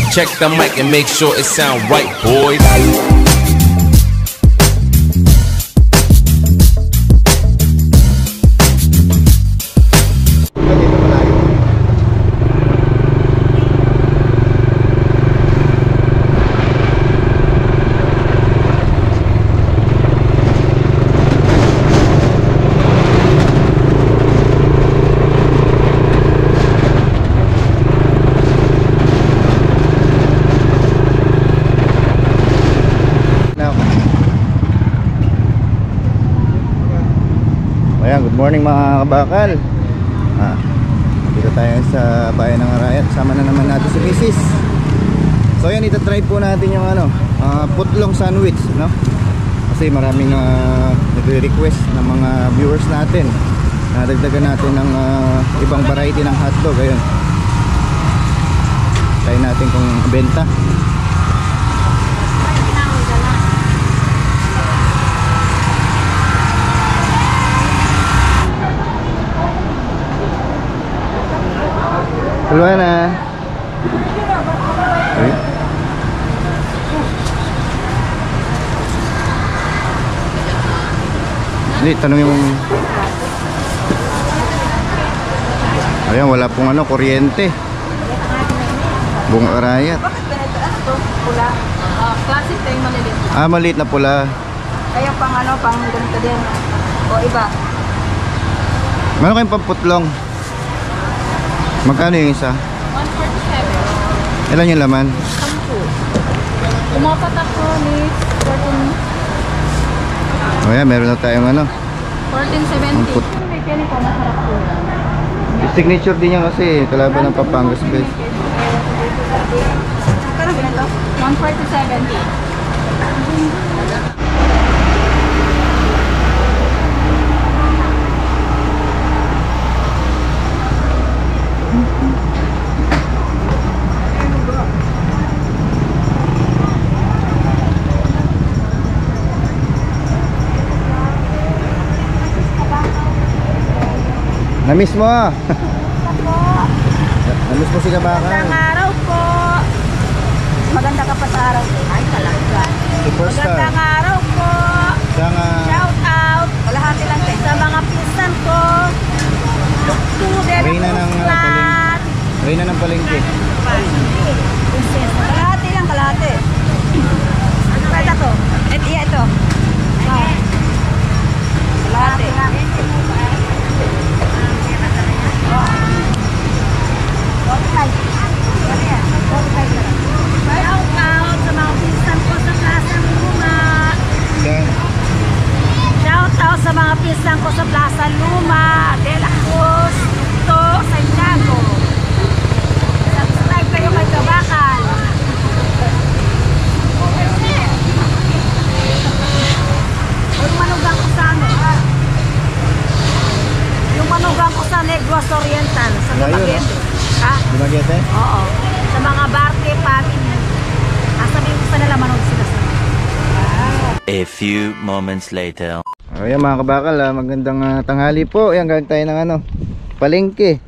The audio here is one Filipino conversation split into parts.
Check the mic and make sure it sound right, boys. Ayan, good morning mga kabakal. Dito tayo sa bayan ng Arayat. Sama na naman natin si Mrs. So ayan, itatry po natin yung putlong sandwich, no? Kasi maraming nagre-request ng mga viewers natin na dagdagan natin ng ibang variety ng hotdog. Ayun, try natin kung benta. Dalawa na. Okay. Hindi, tanongin mo. Ayan, wala pong kuryente. Buong Arayat. Bakit ganito? Ano to? Pula? Classic tayo maliit. Maliit na pula. Kaya pang ganito din. O iba? Meron kayong pamputlong? Magkano yung isa? 147. Ilan yung laman? 10. Umapat ako ni 14. O yan, meron na tayong 1470. Yung mechanic ko, masarap po. signature din yan kasi kalaban ng Papangas Best. Pero ganito? 147. Namiss mo? Namiss mo si Kabakal? Magandang araw po. Maganda ka pa sa araw. Ay talaga. Superstar. Magandang araw po. Shout out. Kalahati lang kayo. Sa mga pinsan ko. Reyna ng Palengke. Reyna ng Palengke. Kalahati lang, kalahati. Ano kaya to? Iya ito. Kalahati. Shout out sa mga pinsan ko sa Plaza Luma. Shout out sa mga pinsan ko sa Plaza Luma, De La Cruz, to Santiago. Subscribe kayo kay Kabakal. Yung manugang ko sa yung manugang ko sa Negros Oriental sa Dumaguete. Ha? Dumaguete? Oo. Sa mga Barte family. Sabihin ko sa nila manood sila sa A few moments later. Ayan mga kabakal, magandang tanghali po. Ayan, galing tayo ng palengke.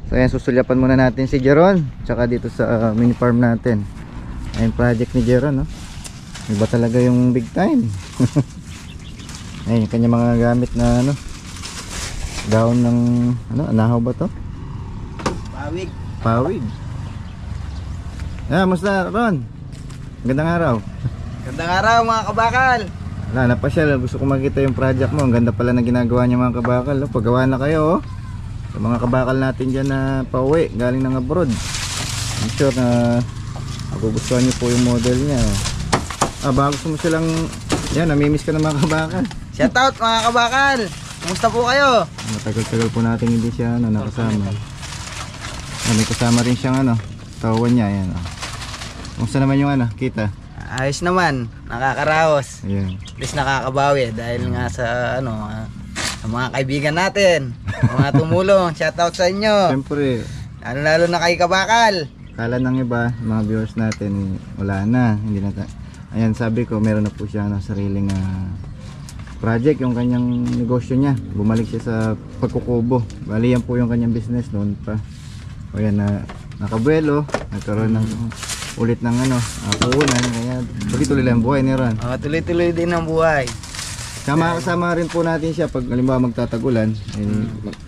So ayan, susulyapan muna natin si Jeron tsaka dito sa mini farm natin. Ayan, project ni Jeron, no? Iba talaga yung big time. Ayan, yung kanya mga gamit na dahon ng anahaw ba to? Pawig. Pawig. Musta Ron? Magandang araw. Gandang araw mga kabakal. Wala, napasyal. Gusto ko makita yung project mo. Ang ganda pala na ginagawa niya mga kabakal. Paggawa na kayo, sa mga kabakal natin dyan na pauwi galing ng abroad. I'm sure na magugustuhan niyo po yung model niya. Baka gusto mo silang namimiss ka ng mga kabakal. Shout out mga kabakal. Kumusta po kayo? Matagal-tagal po natin hindi siya nakasama. May kasama rin siyang tawan niya. Ayan, kumusta naman yung kita? Ayos naman, nakakaraos. Ayan. At least nakakabawi dahil nga sa sa mga kaibigan natin, mga tumulong. Shout out sa inyo. Siyempre, Lalo na kay kabakal. kala ng iba, mga viewers natin, wala na, hindi na ayan, sabi ko, meron na po siya sariling project, yung kanyang negosyo niya. Bumalik siya sa pagkukubo. Bali, yan po yung kanyang business noon pa. O yan, nakabuelo, nagkaroon ng ulit ng puhunan, kaya tuloy-tuloy lang ang buhay ni Ron. Tuloy-tuloy din ang buhay. Kasama rin po natin siya pag halimbawa magtatagulan,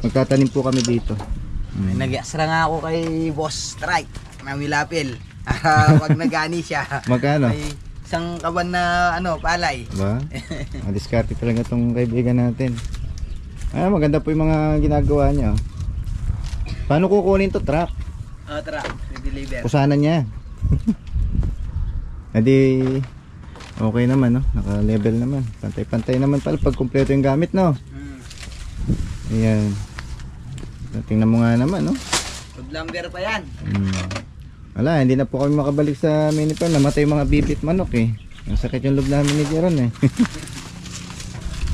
magtatanim po kami dito. Nag-extra nga ako kay Boss Strike na Milapil. Pag nagani siya. Magkano? May isang kaban na palay. Ba? Madiskarte talaga tong kaibigan natin. Maganda po yung mga ginagawa niya. Paano kukunin to? Truck? Truck, deliver. Kusanan niya. Edi okay naman, no? Naka-level naman. Pantay-pantay naman pala pag kumpleto yung gamit, no? Ayan. Tingnan mo nga naman, no? Good lumber pa yan. Wala, hindi na po kami makabalik sa mini farm. Namatay yung mga bibit manok eh. Masakit yung loob namin ni Jeron eh.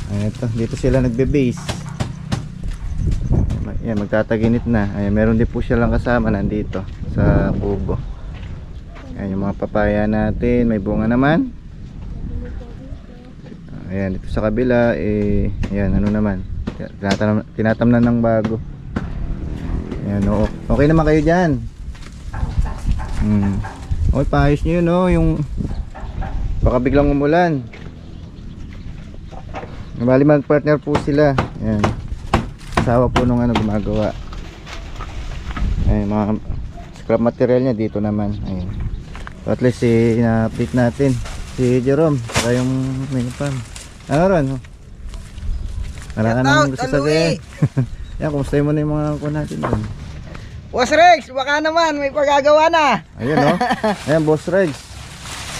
Ito, dito sila nagbe-base. Ayan, magtataginit na. Ayan, meron din po siya lang kasama nandito sa kubo. Ayan, yung mga papaya natin, may bunga naman. Ayan, dito sa kabila ayan, naman. Tinatamnan ng bago. Ayan, okay naman kayo dyan. Okay, paayos nyo yun, no? Yung baka biglang umulan. Bali mag-partner po sila. Ayan. Asawa po nung gumagawa. Ayan, mga scrap material niya dito naman. Ayan. So at least ina-update natin si Jerome saka yung mini farm. Ano ron? Wala ka nang gusto sabihin. Yan, kumusta mo na yung mga kuha natin doon? Boss Rex, baka naman may pagagawa na. Ayun, no? Ayan, Boss Rex.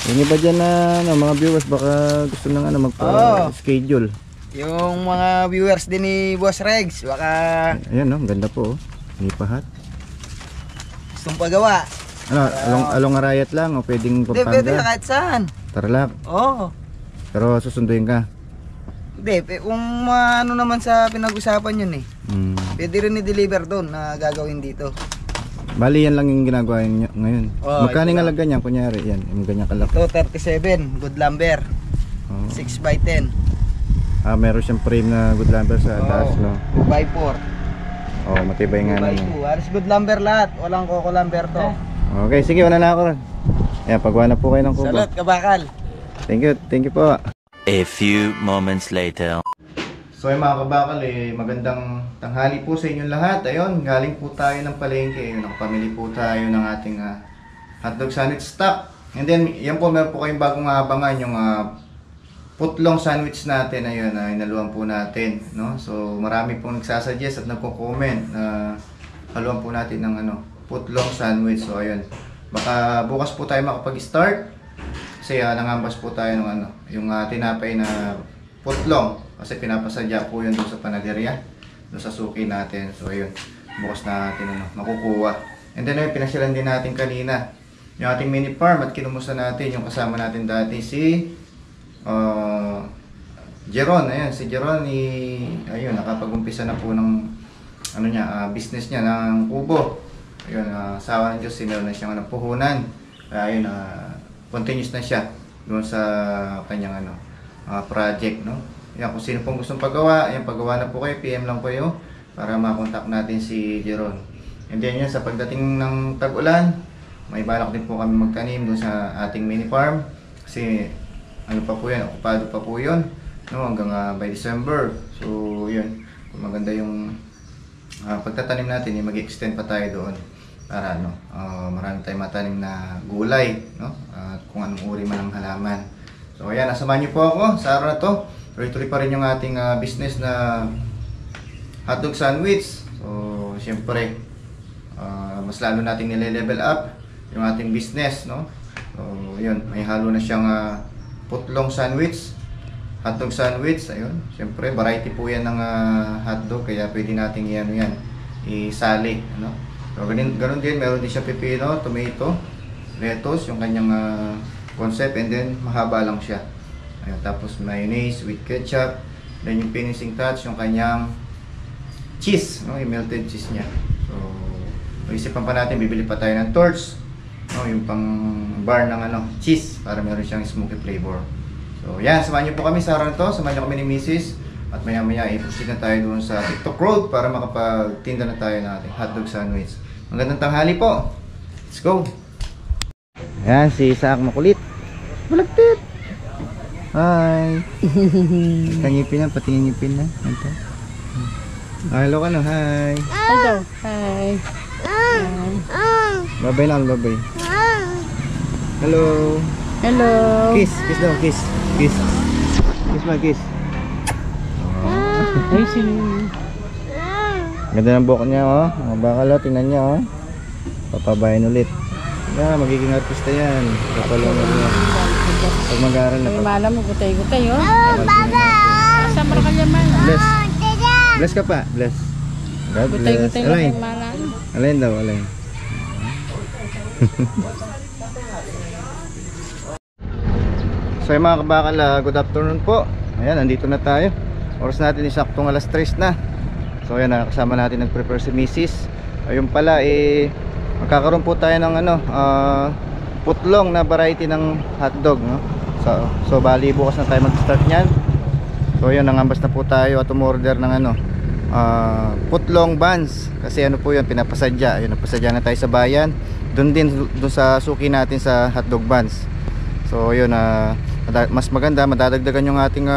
Yung iba dyan na mga viewers baka gusto nang magpa-schedule. Yung mga viewers din ni Boss Rex, baka ayan, no? Ganda po, Lipahat. gustong pagawa. Along Arayat lang o pwedeng Pampanga? Pwede kahit saan. Tarlac. Oo. Pero susunduin ka? Hindi, kung naman sa pinag-usapan yun eh. Pwede rin i-deliver doon na gagawin dito. Bali yan lang yung ginagawa niya ngayon. Magkano yung halaga niya? Kunyari yan, yung ganyan kalaki. Ito 37, good lumber. 6x10. Meron siyang frame na good lumber sa taas, no? 2x4. Matibay nga naman. 2x2. Halos good lumber lahat. Walang coco lumber to. Okay, sige, wala na ako ron. Ayan, pagwa na po kayo ng kubo. Salot, kabakal. Thank you po. A few moments later. So ay mga kabakal, magandang tanghali po sa inyong lahat. Ayun, galing po tayo ng palengke. Nakapamili po tayo ng ating hotdog sandwich stock. And then, yan po, meron po kayong bagong abangan yung putlong sandwich natin. Ayun, inaluan po natin, no? So marami pong nagsasuggest at nagko-comment na haluan po natin ng putlong sandwich. So ayun, baka bukas po tayo makapag-start kasi nangambas po tayo ng yung tinapay na putlong kasi pinapasadya po yun doon sa panaderia, doon sa suki natin. So ayun, bukas natin makukuha. And then pinasyalan din natin kanina yung ating mini farm at kinumusta natin yung kasama natin dati si Jeron. Ayan, si Jeron ayun, nakapag-umpisa na po ng business niya ng kubo. Ayun, sawa ng Diyos, meron na siyang puhunan. Ayun, continuous na siya doon sa kanyang project, no? Yan, kung sino pong gustong paggawa, ayan, paggawa na po kayo, PM lang po kayo para makontak natin si Jeron. And then yan, sa pagdating ng tag-ulan, may balak din po kami magtanim doon sa ating mini farm kasi pa po yan, okupado pa po yun, no? Hanggang by December. So yun, kung maganda yung pagtatanim natin, mag-extend pa tayo doon para marami tayong matanim na gulay, no? At kung anong uri man ang halaman. So ayan, nasamahan niyo po ako sa araw na to. Tuloy-tuloy pa rin yung ating business na hotdog sandwich. So siyempre, mas lalo nating nile-level up yung ating business, no? So yun, may halo na siyang putlong sandwich, hotdog sandwich. Ayun, siyempre variety po yan ng hotdog, kaya pwede nating isali, no? So ganun din, meron din siya pepino, tomato, lettuce, yung kanyang concept, and then mahaba lang siya. Ayun, tapos mayonnaise with ketchup, then yung finishing touch, yung kanyang cheese, no? Yung melted cheese niya. So isipan pa natin, bibili pa tayo ng torch, no? Yung pang bar ng cheese para meron siyang smoky flavor. So yan, samahan niyo po kami sa araw na to, samahan niyo kami ni Mrs. At maya maya i-proceed na tayo doon sa TikTok Road para makapagtinda na tayo ng ating hotdog sandwich. Magandang tanghali po. Let's go! Ayan, si Isaac makulit. Balagtit. Hi. Kangipin na, pati yung ngipin na. Ito. Hello ka no, hi. Hello. Hi. Babay lang, babay. Hello. Hello. Kiss, kiss daw, kiss. Kiss. Kiss ma, kiss. Ay, si... Ganda ng buhok niya, oh. Mga bakal, oh. Tingnan niya, oh. Papabayan ulit. Yeah, magiging artista yan. Kapalungan niya. Pag mag-aaral na. Ay, mala mo, gutay-gutay, oh. Kasama ka naman. Bless. Bless ka pa. Bless. God bless. Gutay-gutay ka Alain. kay mala. Alain daw, alain. So yung mga kabakal, good afternoon po. Ayan, nandito na tayo. Oras natin isaktong alas 3 na. So ayan, kasama natin nag-prepare si Mrs. Ayun pala, magkakaroon po tayo ng putlong na variety ng hotdog, no? So bali bukas na tayo mag-start niyan. So ayan, nangambas na po tayo at umorder ng putlong buns. Kasi ano po yun, pinapasadya. Ayun, napasadya na tayo sa bayan. Doon sa suki natin sa hotdog buns. So yun, mas maganda, madadagdagan yung ating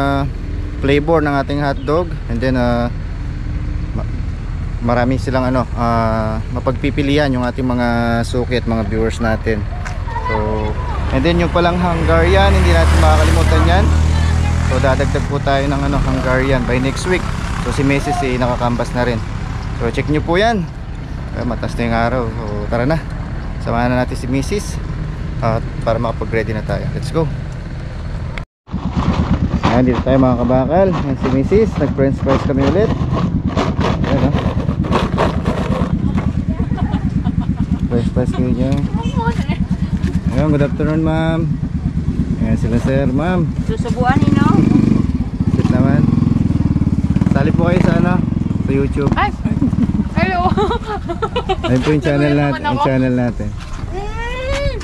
flavor ng ating hotdog. And then marami silang mapagpipilian yung ating mga suki at mga viewers natin. So and then yung palang Hungarian, hindi natin makakalimutan yan. So dadagdag po tayo ng Hungarian by next week. So si Mrs. nakakambas na rin. So check nyo po yan. Matas na yung araw. So tara na, samahan na natin si Mrs. Para makapag-ready na tayo. Let's go. Ayan, dito tayo mga kabakal. Ayan si Mrs. Nag-french fries kami ulit. Ayan, french fries kami dyan. Ayan, good afternoon ma'am. Ayan sila sir, ma'am. Susubuan nyo, no? Sit naman. Sali po kayo sa sa YouTube. Ay! Hello! Ayun po yung channel natin.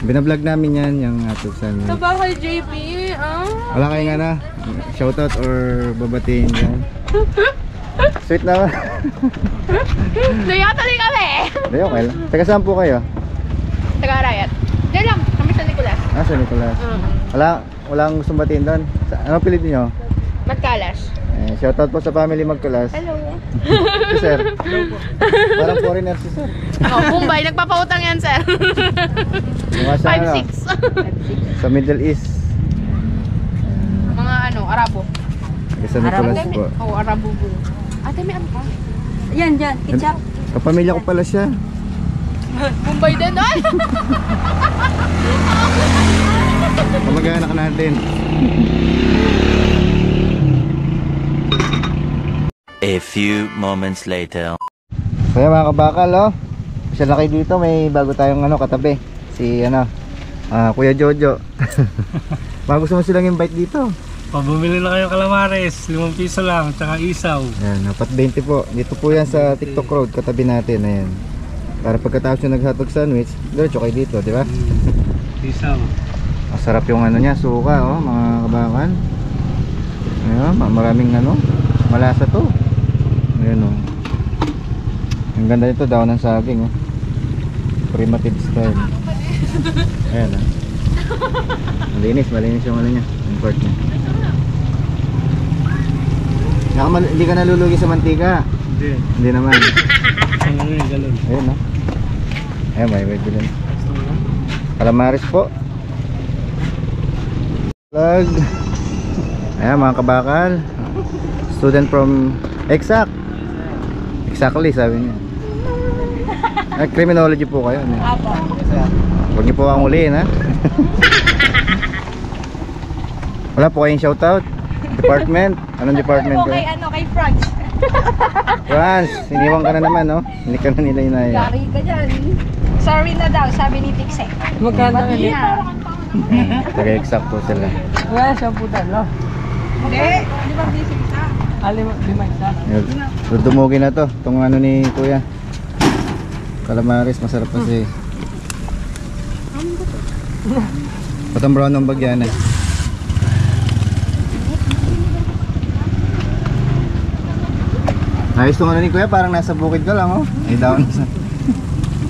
Binablog namin yan, yung atog sa Sa bahay, JP. Wala kayong shoutout or babatiin dyan? Sweet naman. Nayatali kami! Hindi, okay lang. Taga saan po kayo? Taga-Arayat. Diyan lang, kami sa Nicolas. Sa Nicolas. Walang gustong batiin doon? Anong pilit niyo? Magkalas. Shoutout po sa family Magkulas. Hello. Si sir. Parang foreigner si sir. Bombay, nagpapautang yan, sir. Mukha siya 5'6". Sa Middle East. Mga Arabo. Sa Nicolas po. Oo, Arabo po. Ate, may ano ka? Yan, ketchup. Kapamilya ko pala siya. Bombay din, ay! Kamag-anak natin. A few moments later. Kaya mga kabakal, siya na kayo dito, may bago tayong katabi. Si Kuya Jojo. Baka gusto mo silang invite dito. Pabumili na kayo calamares, 5 piso lang, tsaka isaw. Ayan, 4.20 po. Dito po yan sa TikTok Road, katabi natin. Ayan. Para pagkatapos yung nag-hotdog sandwich, diretso kayo dito, di ba? Isaw. Masarap yung niya, suka, mga kabakal. Ayan, maraming malasa to. Ayan, ang ganda nito, daw ng saging, primitive style. Ayan, malinis yung niya, yung part niya. Hindi ka nalulugi sa mantika? Hindi naman. Galon. Ayan, ayan, may bilhin. Calamares po. Vlog. Ayan mga kabakal, student from exactly sabi niya. Criminology po kayo. Huwag niyo po ang uliin, ha. Wala po kayong shoutout? Department? Anong department ko? Kay France. France, iniwan ka na naman, no? Hindi ka na nila inaya. Yari ka dyan. Sorry na daw, sabi ni Tixek. Magkano ulit? Taga-exact po sila. Wala siyang puta, no? Hindi. Di ba busy isa? Lima isa. Dudumugin na to, itong ni Kuya. Calamares, masarap kasi. Patang brown ng bagyan, Ayos itong ni Kuya, parang nasa bukid ka lang, Ay down sa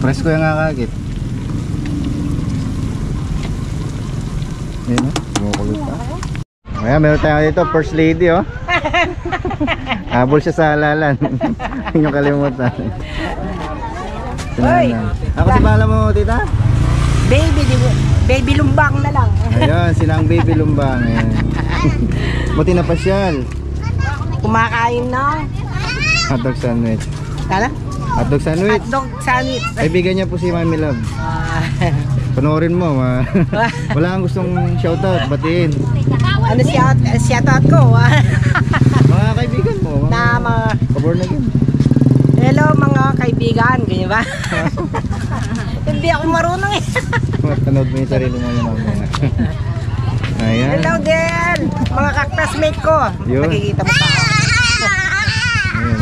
presko yung kakagit. Yun, kumukulot pa. Ayan, meron tayo dito, first lady, oh. Habol siya sa halalan. Hindi nyo kalimutan. Hoy! Ako si pala mo, tita? Baby lumbang na lang. Ayun, sinang baby lumbang. Ayan. Buti na pasyal. Kumakain na. Hotdog sandwich. Kala? Hotdog sandwich. Hotdog sandwich. Kaibigan niya po si Mami Love. Panoorin mo. Wala kang gustong shoutout, batiin. Ano shoutout ko? Mga kaibigan mo. Na mga... Pabor na gin. Hello mga kaibigan, ganyan ba? Hindi ako marunong eh. Matanood mo yung sarili mo yung mamaya. Ayan. Hello din, mga kaklasmate ko. Yun. Nakikita mo pa ako. Ayan.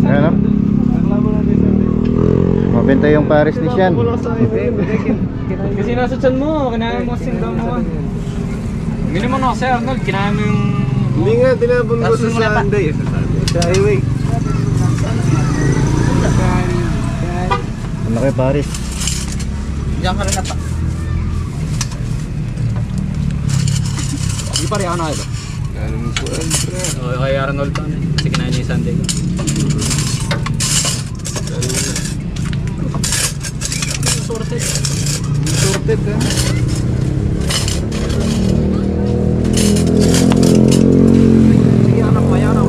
Ayan, mabenta yung Paris ni Sean. Kasi nasa chan mo, kinain mo singgaw mo. Mili mo na kasi Arnold, kinain mo yung... Hindi nga, tinapon ko sa Sunday. Sa highway. Ano kayo Paris? Diyan ka rin na pa. Hindi pa rin ako na ito. Anong kuwan, pre? O, kay Arnold pa. Kasi kinain niya yung Sunday. Sorted, ha? Sige, anak, maya na.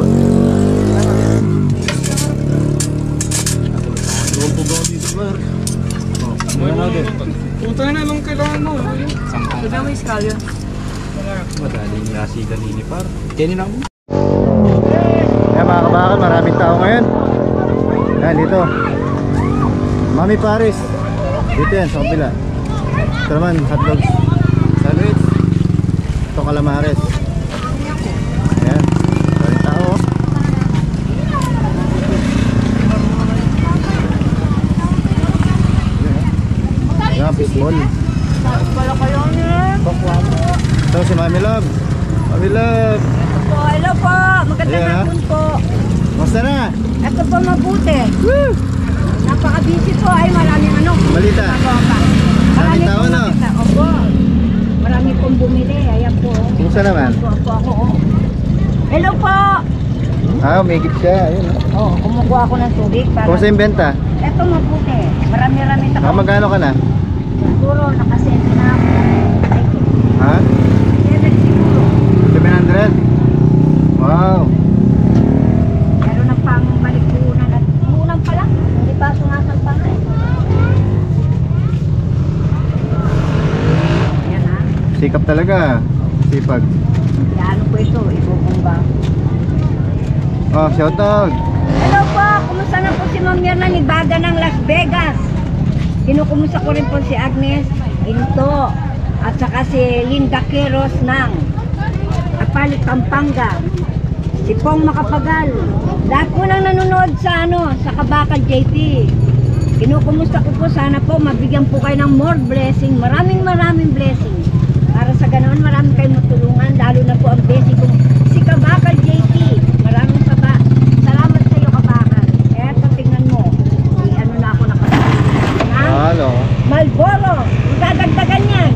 Puta na lang kailangan mo. Sabi mo iskalyo. Madaling nasi ganini par. Kaya na mo. Ayan mga kabakal, maraming tao ngayon. Ayan dito Mami Paris. Dito yan sa kabila. Ito naman hotdogs sandwich. Ito calamares. Ayan, maraming tao. Ayan, fishball. Ito si Mami Love. Mami Love. Hello po, magandang Ayan, hapon po. Kamusta na? Ito po mabuti. Napaka-busy po. Ay, maraming ano. Balita. Maraming tao, pong no? nakita. Opo. Marami pong bumili. Ayan po. Kumusta naman? Opo ako. Hello po. Ah, umigit siya. Ayun, oh. Kumukuha ako ng tubig. Para... Kumusta yung benta? Ito mabuti. Marami-rami sa Magkano ka na? siguro nakasente na ako. Ha? 7 siguro. 700? Wow. Meron ng pang balikunan at unang pa lang. Hindi pa sumasal pa nga eh. Yan ha. Sikap talaga. Sipag. Ano po ito? Ibubumba. Oh, shoutout. Hello po! Kumusta na po si Ma'am Mirna Nibaga ng Las Vegas? Kinukumusta ko rin po si Agnes Into at saka si Linda Queros ng Apalit, Pampanga. Si Pong Makapagal. Lahat po nang nanonood sa sa Kabakal JP. Kinukumusta ko po, sana po mabigyan po kayo ng more blessing. Maraming blessing. Para sa ganoon marami kayong matulungan, lalo na po ang blessing ko si Kabakal JP. Maraming salamat sa iyo Kabakal. Eto tingnan mo. Ano na ako nakapagod. Halo. Malboro. Dadagdagan yan.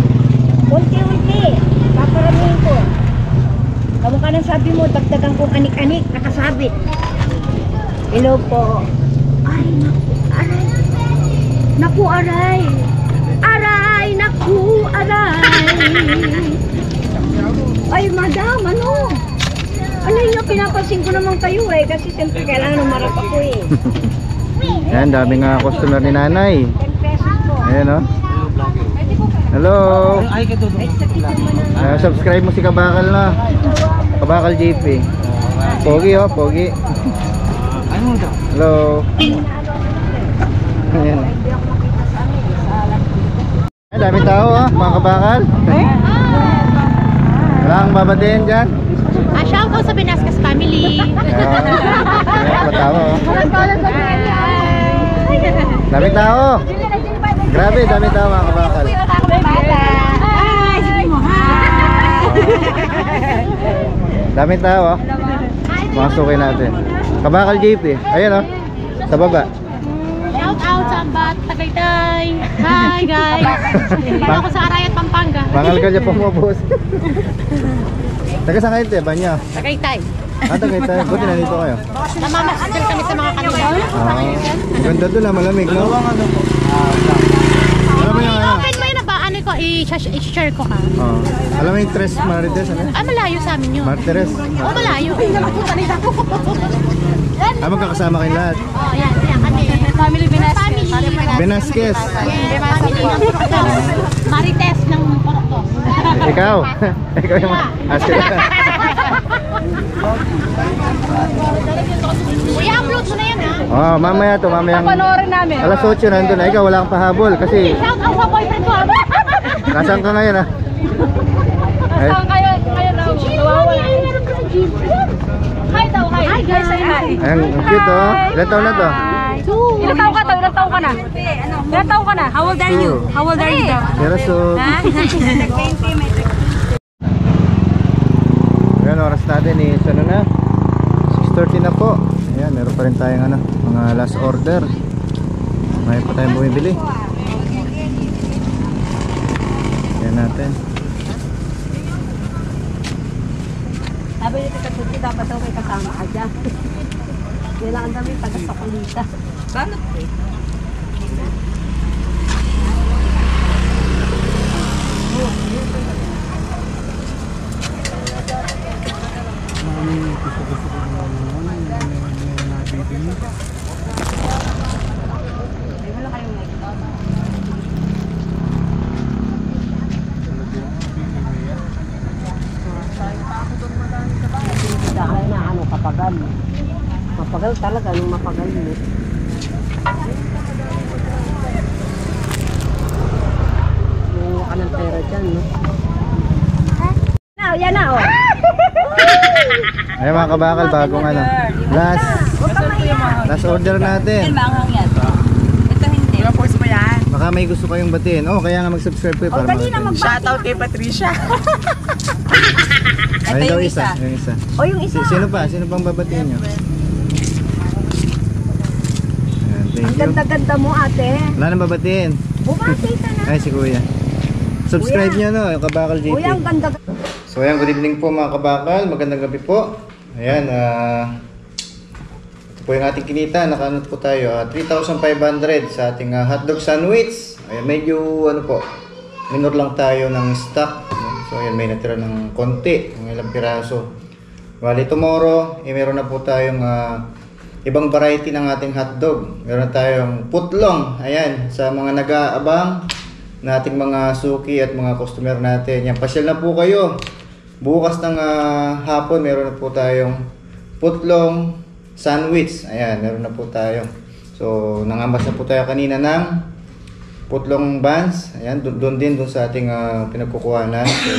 Unti-unti. Paparamihin ko. Kamukha nang sabi mo, dagdagan kong anik-anik, nakasabit. Hello po. Ay, naku, aray. Naku, aray. Aray, naku, aray. Ay, madam, ano? Alay nyo, pinapansin ko naman kayo eh. Kasi siyempre kailangan umarap ako eh. Yan, daming customer ni nanay. 10 pesos po. Ayan, oh. Hello. Ay, kito doon. Subscribe mo si Kabakal na. Kabakal JP. Pogi, oh, pogi. Ano daw? Hello. Ayan. Ay, daming tao, oh, mga Kabakal. Wala kang babatiin dyan. Shout out sa Benascas family. Ayan, matawa, oh. Daming tao. Grabe, daming tao mga Kabakal. Daming tao, oh. Masukin natin. Kabakal JP. Ayan, oh. Sa baba. Shout out sa Ambat, Tagaytay. Hi guys. Dito ako sa Arayat, Pampanga. Bangal ka dyan po mo, boss. Taga saan kayo, te? Banyo? Tagaytay. Tagaytay. Buti na dito kayo. Namamasdal kami sa mga kanila. Ganda doon na, malamig, no? Alam mo yung ano? Open mo yun na ba? Ano ko, i-share ko ka. Alam mo yung Tres Marites, ano? Malayo sa amin yun. Martires? Malayo. Magkakasama kayo lahat? Yan kami. Family Velasquez. Velasquez. Marites ng Porto. Ikaw? Ikaw yung asila. Kuya, upload mo na yan ha. Mamaya to, mamayang alas 8 nandun na. Ikaw wala kang pahabol kasi Shout out sa boyfriend ko. nasaan ka ngayon, ha? Saan kayo na? Hi daw, hi. Hi guys, say hi. Ayan, ang cute, oh. Ilan taon na to? Ilan taon ka na? Ilan taon ka na? How old are you? How old are you daw? Pero so ayan, oras natin is ano na 6:30 na po. Ayan, meron pa rin tayong ano, mga last order. May pa tayong bumibili. Ayan natin. Sabi nito sa kuti, dapat daw may kasama ka dyan. Kailangan kami taga-sakulita. Banot eh. Dahil na ano, kapagal. Mapagal talaga, nung mapagal mo. Yung ka ng pera dyan, no? Yan na, oh. Ayan mga kabakal, bagong ano, last order natin. Ito hindi. Baka may gusto kayong batiin. Kaya nga mag-subscribe kayo para mag-batiin. Shoutout kay Patricia. Ayun daw isa, yung isa. Yung isa. Sino pa? Sino pang babatiin nyo? Ayan, thank Ang you. ganda-ganda mo, ate. Wala nang babatiin. Bumati ka na. Ay, si Kuya. Subscribe nyo, no? Yung Kabakal JT. Kuya, ang ganda. So ayan, good evening po mga kabakal. Magandang gabi po. Ayan, ito po yung ating kinita. Nakaanot po tayo. 3,500 sa ating hotdog sandwich. Ayan, medyo ano po, minor lang tayo ng stock. So ayan, may natira ng konti, ng ilang piraso. Bali tomorrow, meron na po tayong ibang variety ng ating hotdog. Meron tayong putlong. Ayan, sa mga nag-aabang na ating mga suki at mga customer natin. Yan, pasyal na po kayo. Bukas ng hapon, meron na po tayong putlong sandwich. Ayan, meron na po tayo. So, nangambas na po tayo kanina ng putlong buns. Ayan, doon sa ating pinagkukuhanan. So,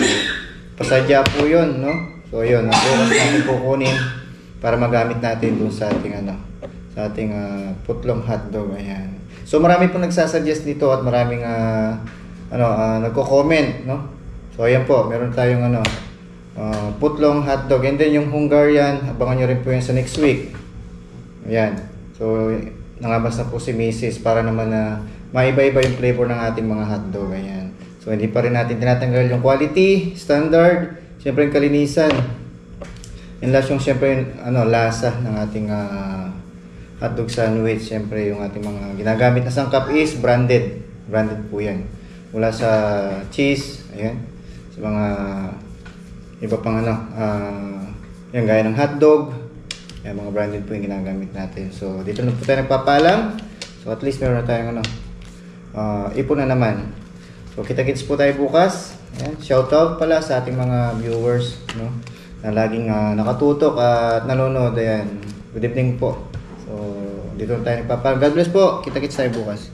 pasadya po yun, no? So, yun, bukas natin kukunin para magamit natin doon sa ating putlong hotdog. Ayan. So, marami po nagsasuggest dito at maraming nagko-comment, no? So, ayan po, meron tayong putlong hotdog, and then yung Hungarian, abangan nyo rin po yun sa next week. Ayan, so nangabas na po si Mrs. para naman na maiba-iba yung flavor ng ating mga hotdog. Ayan, so hindi pa rin natin tinatanggal yung quality, standard, syempre yung kalinisan, and last yung syempre yung lasa ng ating hotdog sandwich. Syempre yung ating mga ginagamit na sangkap is branded po yan, mula sa cheese, ayan, sa mga iba pang yung gaya ng hotdog, yung mga branded po yung ginagamit natin. So dito na po tayo nagpapalam. So at least meron na tayong ipon na naman. So kita-kits po tayo bukas. Ayan, shoutout pala sa ating mga viewers, no, na laging nakatutok at nanonood. Ayan, good evening po. So dito na tayo nagpapalam. God bless po. Kita-kits tayo bukas.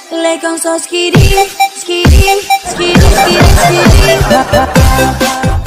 Like on so skitty, skitty, skitty, skitty, skitty.